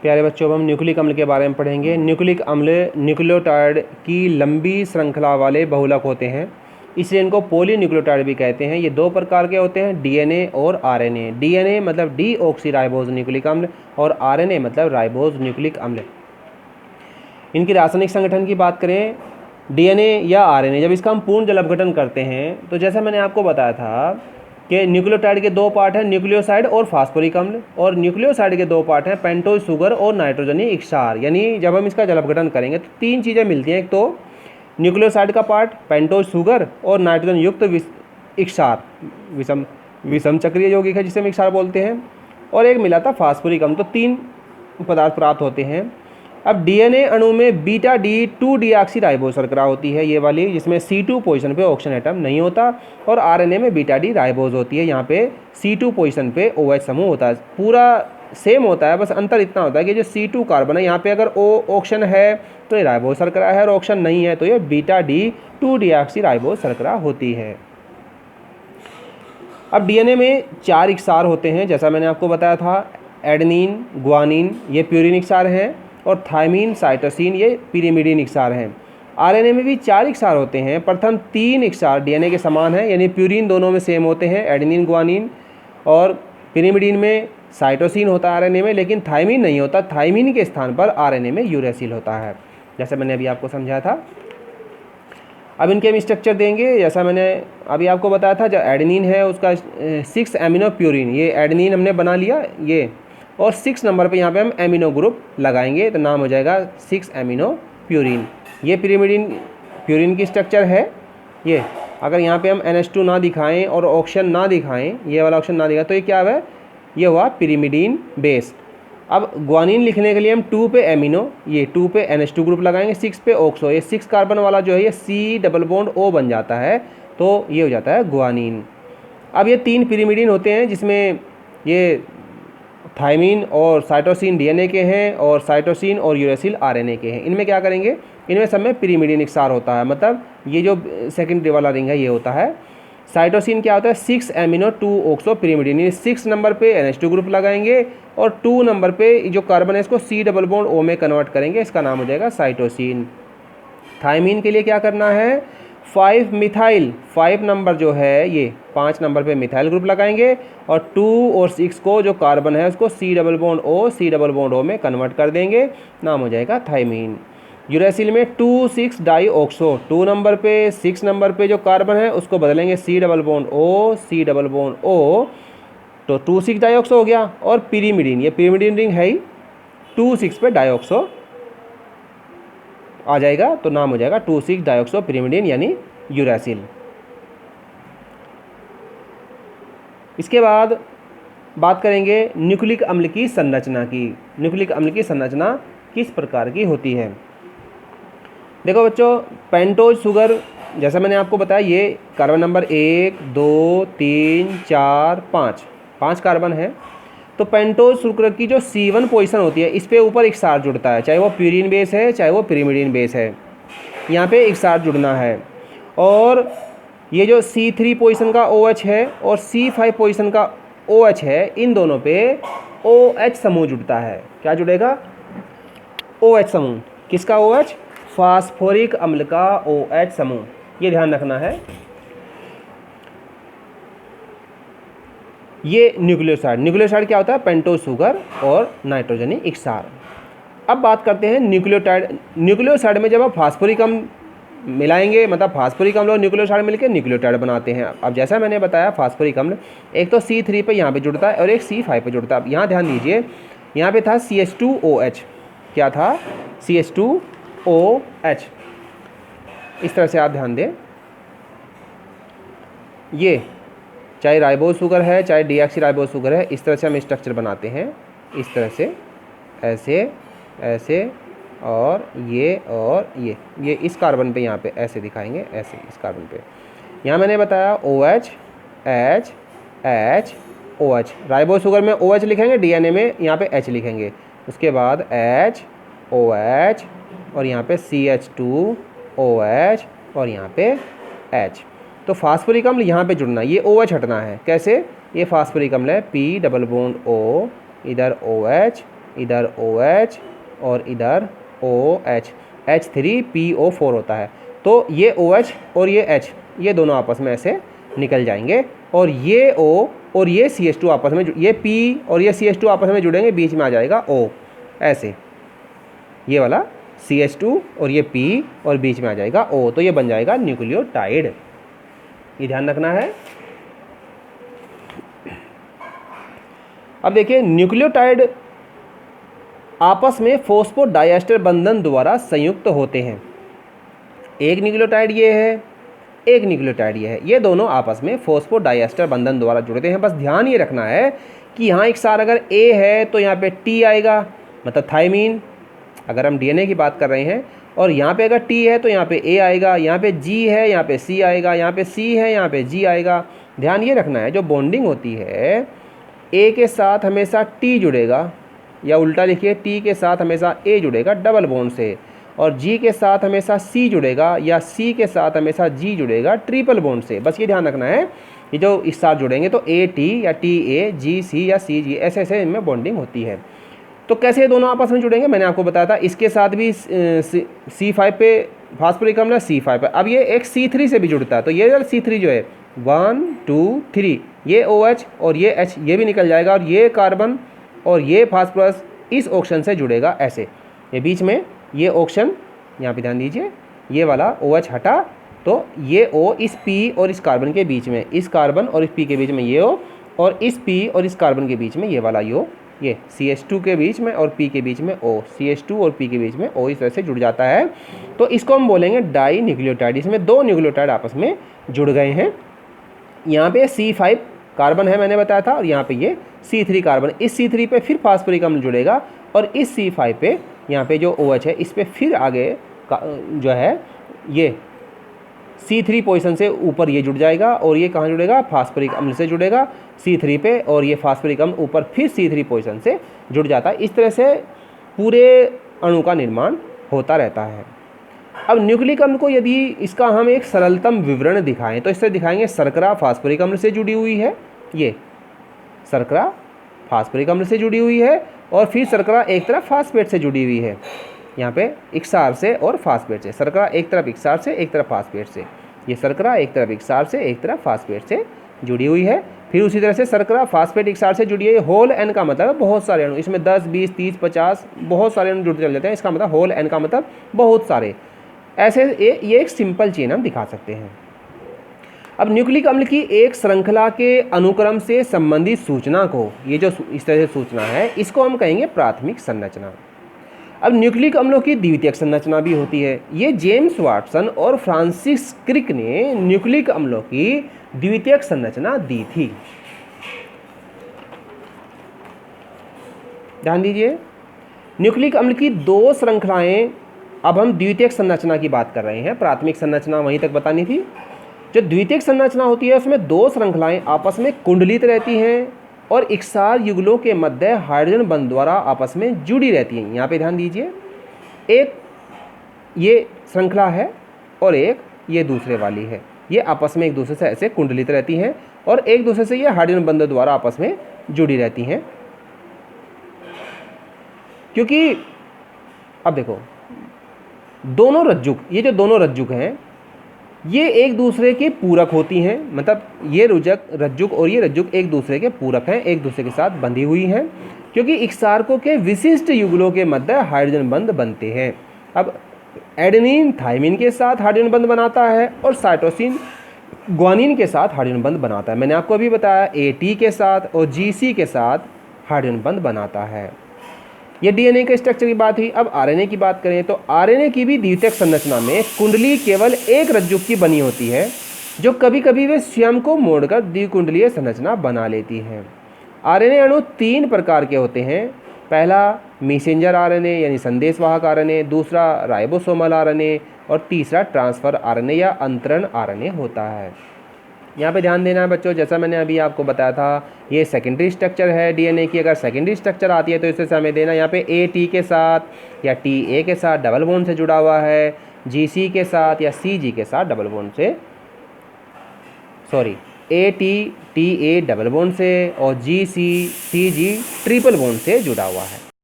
प्यारे बच्चों, अब हम न्यूक्लिक अम्ल के बारे में पढ़ेंगे। न्यूक्लिक अम्ल न्यूक्लियोटाइड की लंबी श्रृंखला वाले बहुलक होते हैं, इसलिए इनको पॉलीन्यूक्लियोटाइड भी कहते हैं। ये दो प्रकार के होते हैं, डीएनए और आरएनए। डीएनए मतलब डीऑक्सीराइबोज न्यूक्लिक अम्ल और आरएनए मतलब राइबोज न्यूक्लिक अम्ल। इनकी रासायनिक संगठन की बात करें, डीएनए या आरएनए जब इसका हम पूर्ण जल अपघटन करते हैं तो जैसा मैंने आपको बताया था कि न्यूक्लियोटाइड के दो पार्ट हैं, न्यूक्लियोसाइड और फास्फोरिक अम्ल। और न्यूक्लियोसाइड के दो पार्ट हैं, पेंटोज शुगर और नाइट्रोजनी क्षार। यानी जब हम इसका जल अपघटन करेंगे तो तीन चीज़ें मिलती हैं, एक तो न्यूक्लियोसाइड का पार्ट पेंटोज शुगर और नाइट्रोजन युक्त क्षार, विषम चक्रीय यौगिक है जिसे हम क्षार बोलते हैं, और एक मिला था फास्फोरिक अम्ल। तो तीन पदार्थ प्राप्त होते हैं। अब डीएनए अणु में बीटा डी 2 डीऑक्सीराइबोज शर्करा होती है, ये वाली, जिसमें C2 पोजीशन पे ऑक्सीजन एटम नहीं होता। और आरएनए में बीटा डी राइबोज होती है, यहाँ पे C2 पोजीशन पे OH समूह होता है। पूरा सेम होता है, बस अंतर इतना होता है कि जो C2 कार्बन है यहाँ पे अगर O ऑक्सीजन है तो ये राइबोज शर्करा है, और ऑक्सीजन नहीं है तो ये बीटा डी 2 डीऑक्सीराइबोज शर्करा होती है। अब डीएनए में 4 क्षार होते हैं, जैसा मैंने आपको बताया था। एडेनिन, ग्वानिन ये प्यूरिन क्षार हैं, और थायमीन, साइटोसिन ये पिरिमिडीन क्षार हैं। आरएनए में भी 4 क्षार होते हैं। प्रथम 3 क्षार डीएनए के समान हैं, यानी प्यूरिन दोनों में सेम होते हैं, एडेनिन, ग्वानिन। और पिरिमिडीन में साइटोसिन होता है आरएनए में, लेकिन थायमीन नहीं होता। थायमीन के स्थान पर आरएनए में यूरेसिल होता है, जैसे मैंने अभी आपको समझाया था। अब इनके हम स्ट्रक्चर देंगे, जैसा मैंने अभी आपको बताया था। जो एडेनिन है उसका 6 एमिनो प्यूरिन, ये एडेनिन हमने बना लिया ये, और 6 नंबर पे यहाँ पे हम एमिनो ग्रुप लगाएंगे तो नाम हो जाएगा 6 एमिनो प्यूरिन। ये पिरिमिडीन प्यूरिन की स्ट्रक्चर है। ये अगर यहाँ पे हम NH2 ना दिखाएं और ऑक्सीजन ना दिखाएं, ये वाला ऑक्सीजन ना दिखाएं, तो ये क्या है, ये हुआ पिरिमिडीन बेस। अब ग्वानिन लिखने के लिए हम 2 पे एमिनो, ये 2 पे NH2 ग्रुप लगाएंगे, 6 पे ऑक्सो, ये 6 कार्बन वाला जो है ये C डबल बॉन्ड O बन जाता है, तो ये हो जाता है ग्वानिन। अब ये 3 पिरिमिडीन होते हैं, जिसमें ये थायमीन और साइटोसिन डीएनए के हैं, और साइटोसिन और यूरेसिल आरएनए के हैं। इनमें क्या करेंगे, इनमें सब में पिरिमिडीन क्षार होता है, मतलब ये जो सेकेंडरी वाला रिंग है ये होता है। साइटोसिन क्या होता है, 6 एमिनो 2 ऑक्सो पिरिमिडीन। 6 नंबर पे NH2 ग्रुप लगाएंगे, और 2 नंबर पे जो कार्बन है इसको C डबल बॉन्ड O में कन्वर्ट करेंगे, इसका नाम हो जाएगा साइटोसिन। थायमीन के लिए क्या करना है, 5 मिथाइल, 5 नंबर जो है ये 5 नंबर पे मिथाइल ग्रुप लगाएंगे, और 2 और 6 को जो कार्बन है उसको C डबल बॉन्ड O में कन्वर्ट कर देंगे, नाम हो जाएगा थायमीन। यूरेसिल में 2,6 डाई ऑक्सो, 2 नंबर पे 6 नंबर पे जो कार्बन है उसको बदलेंगे C डबल बॉन्ड O, तो 2,6 डाई ऑक्सो हो गया। और पिरिमिडीन, ये पिरिमिडीन रिंग है ही, 2,6 पे डाइऑक्सो आ जाएगा, तो नाम हो जाएगा 2,6 डाइऑक्सो पिरिमिडीन, यानी यूरेसिल। इसके बाद बात करेंगे न्यूक्लिक अम्ल की संरचना की। न्यूक्लिक अम्ल की संरचना किस प्रकार की होती है। देखो बच्चों, पेंटोज शुगर, जैसा मैंने आपको बताया, ये कार्बन नंबर 1, 2, 3, 4, 5 कार्बन है। तो पेंटोज शुगर की जो C1 पोजीशन होती है, इस पे ऊपर एक क्षार जुड़ता है, चाहे वो प्यूरिन बेस है चाहे वो पिरिमिडीन बेस है, यहाँ पे एक क्षार जुड़ना है। और ये जो C3 पोजीशन का OH है और C5 पोजीशन का OH है, इन दोनों पे OH समूह जुड़ता है। क्या जुड़ेगा, OH समूह। किसका OH, फास्फोरिक अम्ल का OH समूह, ये ध्यान रखना है। ये न्यूक्लियोसाइड क्या होता है, पेंटोज शुगर और नाइट्रोजनी क्षार। अब बात करते हैं न्यूक्लियोटाइड। न्यूक्लियोसाइड में जब आप फास्फोरिक अम्ल मिलाएंगे, मतलब फास्फोरिक अम्ल और न्यूक्लियोसाइड मिलकर न्यूक्लियोटाइड बनाते हैं। अब जैसा मैंने बताया, फास्फोरिक अम्ल एक तो C3 पे यहाँ पे जुड़ता है और एक C5 पे जुड़ता है। अब यहाँ ध्यान दीजिए, यहाँ पे था CH2OH, क्या था, CH2OH। इस तरह से आप ध्यान दें, ये चाहे राइबोज शुगर है चाहे डीऑक्सीराइबोज शुगर है, इस तरह से हम स्ट्रक्चर बनाते हैं, इस तरह से, ऐसे ऐसे, और ये इस कार्बन पे यहाँ पे ऐसे दिखाएंगे, ऐसे इस कार्बन पे। यहाँ मैंने बताया OH H H OH, ribose sugar में OH लिखेंगे, डीएनए में यहाँ पे H लिखेंगे, उसके बाद H OH, और यहाँ पे CH2OH, और यहाँ पे H। तो फास्फोरिक अम्ल यहाँ पे जुड़ना, ये OH हटना है। कैसे, ये फास्फोरिक अम्ल है, P डबल बॉन्ड O, इधर OH, इधर OH और इधर OH, H3PO4 होता है। तो ये OH और ये H ये दोनों आपस में ऐसे निकल जाएंगे और ये O और ये CH2 आपस में, ये P और ये CH2 आपस में जुड़ेंगे, बीच में आ जाएगा O, ऐसे ये वाला CH2 और ये P और बीच में आ जाएगा O, तो ये बन जाएगा न्यूक्लियोटाइड। ये ध्यान रखना है। अब देखिए न्यूक्लियोटाइड आपस में फॉस्फोडाइएस्टर बंधन द्वारा संयुक्त होते हैं। एक न्यूक्लियोटाइड ये है, एक न्यूक्लियोटाइड ये है, ये दोनों आपस में फॉस्फोडाइएस्टर बंधन द्वारा जुड़ते हैं। बस ध्यान ये रखना है कि यहाँ एक सार अगर A है तो यहाँ पे T आएगा, मतलब थायमीन, अगर हम DNA की बात कर रहे हैं, और यहाँ पे अगर T है तो यहाँ पे A आएगा, यहाँ पे G है यहाँ पे C आएगा, यहाँ पे C है यहाँ पे G आएगा। ध्यान ये रखना है, जो बॉन्डिंग होती है A के साथ हमेशा T जुड़ेगा, या उल्टा लिखिए T के साथ हमेशा A जुड़ेगा डबल बॉन्ड से, और G के साथ हमेशा C जुड़ेगा, या C के साथ हमेशा G जुड़ेगा ट्रिपल बॉन्ड से। बस ये ध्यान रखना है, ये जो इस साथ जुड़ेंगे तो AT या TA, GC या CG ऐसे ऐसे इनमें बॉन्डिंग होती है। तो कैसे ये दोनों आपस में जुड़ेंगे मैंने आपको बताया था। इसके साथ भी C5 पे फास्फोरिक अम्ल है, C5 पे। अब ये एक C3 से भी जुड़ता है, तो ये C3 जो है 1 2 3, ये OH और ये H ये भी निकल जाएगा, और ये कार्बन और ये फास्फोरस इस ऑक्सीजन से जुड़ेगा ऐसे। ये बीच में ये ऑक्सीजन, यहाँ पे ध्यान दीजिए, ये वाला OH हटा तो ये O इस P और इस कार्बन के बीच में, इस कार्बन और इस P के बीच में ये O, और इस P और इस कार्बन के बीच में ये वाला यो, ये CH2 के बीच में और P के बीच में O, CH2 और P के बीच में O इस तरह से जुड़ जाता है। तो इसको हम बोलेंगे डाई न्यूक्लियोटाइड। इसमें दो न्यूक्लियोटाइड आपस में जुड़ गए हैं। यहाँ पे C5 कार्बन है मैंने बताया था, और यहाँ पे ये C3 कार्बन, इस C3 पे फिर फास्फोरिक अम्ल जुड़ेगा, और इस C5 पे यहाँ पे जो OH है इस पे फिर आगे जो है ये C3 पोजीशन से ऊपर ये जुड़ जाएगा, और ये कहाँ जुड़ेगा, फास्फोरिक अम्ल से जुड़ेगा C3 पे, और ये फास्फोरिक अम्ल ऊपर फिर C3 पोजीशन से जुड़ जाता है। इस तरह से पूरे अणु का निर्माण होता रहता है। अब न्यूक्लिक अम्ल को यदि इसका हम एक सरलतम विवरण दिखाएं तो इससे दिखाएंगे शर्करा फास्फोरिक अम्ल से जुड़ी हुई है, ये शर्करा फास्फोरिक अम्ल से जुड़ी हुई है, और फिर शर्करा एक तरफ फास्फेट से जुड़ी हुई है, यहाँ पे इक्सार से और फास्फेट से। शर्करा एक तरफ इक्सार से एक तरफ फास्फेट से, ये शर्करा एक तरफ इक्सार से एक तरफ फास्फेट से जुड़ी हुई है। फिर उसी तरह से शर्करा फास्फेट इक्सार से जुड़ी है। होल एन का मतलब बहुत सारे अणु, इसमें 10 20 30 50 बहुत सारे अणु जुड़ते चले जाते हैं, इसका मतलब होल एन का मतलब बहुत सारे। ऐसे ये एक सिंपल चेन हम दिखा सकते हैं। अब न्यूक्लिक अम्ल की एक श्रृंखला के अनुक्रम से संबंधित सूचना को, ये जो इस तरह से सूचना है, इसको हम कहेंगे प्राथमिक संरचना। अब न्यूक्लिक अम्लों की द्वितीयक संरचना भी होती है। ये जेम्स वाटसन और फ्रांसिस क्रिक ने न्यूक्लिक अम्लों की द्वितीयक संरचना दी थी। ध्यान दीजिए, न्यूक्लिक अम्ल की दो श्रृंखलाएं, अब हम द्वितीयक संरचना की बात कर रहे हैं, प्राथमिक संरचना वहीं तक बतानी थी। जो द्वितीयक संरचना होती है उसमें दो श्रृंखलाएं आपस में कुंडलित रहती हैं और इक्सार युगलों के मध्य हाइड्रोजन बंध द्वारा आपस में जुड़ी रहती हैं। यहाँ पे ध्यान दीजिए, एक ये श्रृंखला है और एक ये दूसरे वाली है, ये आपस में एक दूसरे से ऐसे कुंडलित रहती हैं और एक दूसरे से ये हाइड्रोजन बंध द्वारा आपस में जुड़ी रहती हैं। क्योंकि अब देखो, दोनों रज्जुक, ये जो दोनों रज्जुक हैं ये एक दूसरे के पूरक होती हैं, मतलब ये रज्जुक और ये रज्जुक एक दूसरे के पूरक हैं, एक दूसरे के साथ बंधी हुई हैं, क्योंकि इक्सारकों के विशिष्ट युगलों के मध्य हाइड्रोजन बंध बनते हैं। अब एडेनिन थायमिन के साथ हाइड्रोजन बंध बनाता है और साइटोसिन ग्वानिन के साथ हाइड्रोजन बंध बनाता है। मैंने आपको अभी बताया AT के साथ और GC के साथ हाइड्रोजन बंध बनाता है। ये DNA के स्ट्रक्चर की बात हुई। अब RNA की बात करें तो RNA की भी द्वितीयक संरचना में कुंडली केवल एक रज्जुक की बनी होती है, जो कभी कभी वे स्वयं को मोड़कर द्विकुंडलीय संरचना बना लेती हैं। RNA अणु 3 प्रकार के होते हैं। पहला मैसेंजर RNA यानी संदेशवाहक RNA, दूसरा राइबोसोमल RNA और तीसरा ट्रांसफर RNA या अंतरण RNA होता है। यहाँ पे ध्यान देना है बच्चों, जैसा मैंने अभी आपको बताया था, ये सेकेंडरी स्ट्रक्चर है DNA की। अगर सेकेंडरी स्ट्रक्चर आती है तो इससे हमें देना, यहाँ पे AT के साथ या TA के साथ डबल बॉन्ड से जुड़ा हुआ है, GC के साथ या CG के साथ डबल बॉन्ड से, AT TA डबल बॉन्ड से और GC CG ट्रिपल बॉन्ड से जुड़ा हुआ है।